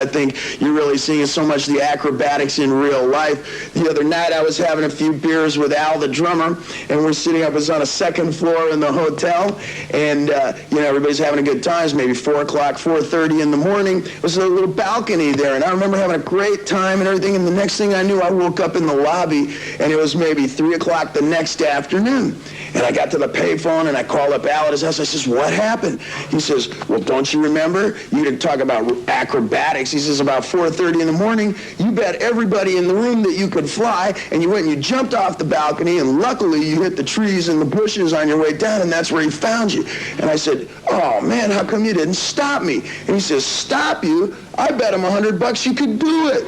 I think you're really seeing so much the acrobatics in real life. The other night I was having a few beers with Al, the drummer, and we're sitting up, it's on a second floor in the hotel, and everybody's having a good time. It's maybe 4 o'clock, 4:30 in the morning. There was a little balcony there, and I remember having a great time and everything, and the next thing I knew, I woke up in the lobby, and it was maybe 3 o'clock the next afternoon. And I got to the payphone, and I called up Al at his house. I says, what happened? He says, well, don't you remember? You didn't talk about acrobatics. He says, about 4:30 in the morning, you bet everybody in the room that you could fly, and you went and you jumped off the balcony, and luckily you hit the trees and the bushes on your way down, and that's where he found you. And I said, oh, man, how come you didn't stop me? And he says, stop you? I bet him $100 you could do it.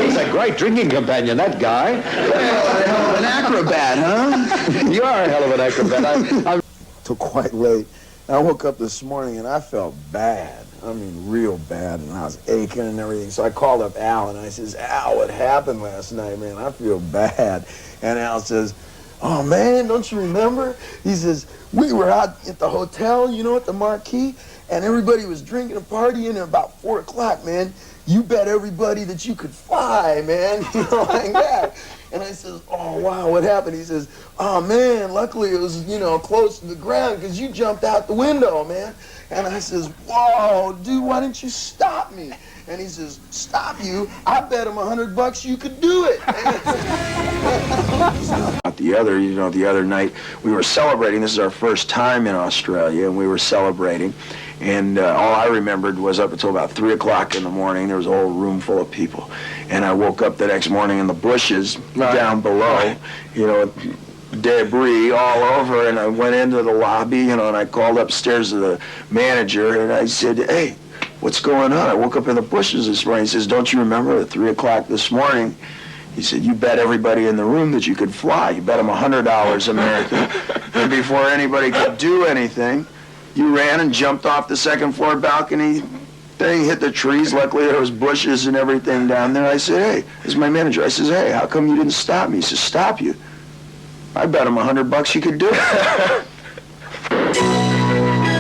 He's a great drinking companion, that guy. Well, a hell of an acrobat, huh? You are a hell of an acrobat. Till quite late. And I woke up this morning and I felt bad. I mean, real bad, and I was aching and everything. So I called up Al and I says, Al, what happened last night, man? I feel bad. And Al says, oh, man, don't you remember? He says, we were out at the hotel, at the Marquee, and everybody was drinking and partying, and about 4 o'clock, man, you bet everybody that you could fly, man, like that. And I says, oh, wow, what happened? He says, oh, man, luckily it was, close to the ground because you jumped out the window, man. And I says, whoa, dude, why didn't you stop me? And he says, stop you? I bet him $100 you could do it. The other night, we were celebrating. This is our first time in Australia, and we were celebrating. And all I remembered was up until about 3 o'clock in the morning, there was a whole room full of people. And I woke up the next morning in the bushes down below, debris all over, and I went into the lobby, and I called upstairs to the manager, and I said, hey, what's going on? I woke up in the bushes this morning. He says, don't you remember at 3 o'clock this morning? He said, you bet everybody in the room that you could fly. You bet them $100 American. And before anybody could do anything, you ran and jumped off the second floor balcony thing, hit the trees. Luckily, there was bushes and everything down there. I said, hey, this is my manager. I says, hey, how come you didn't stop me? He says, stop you? I bet him $100 you could do it.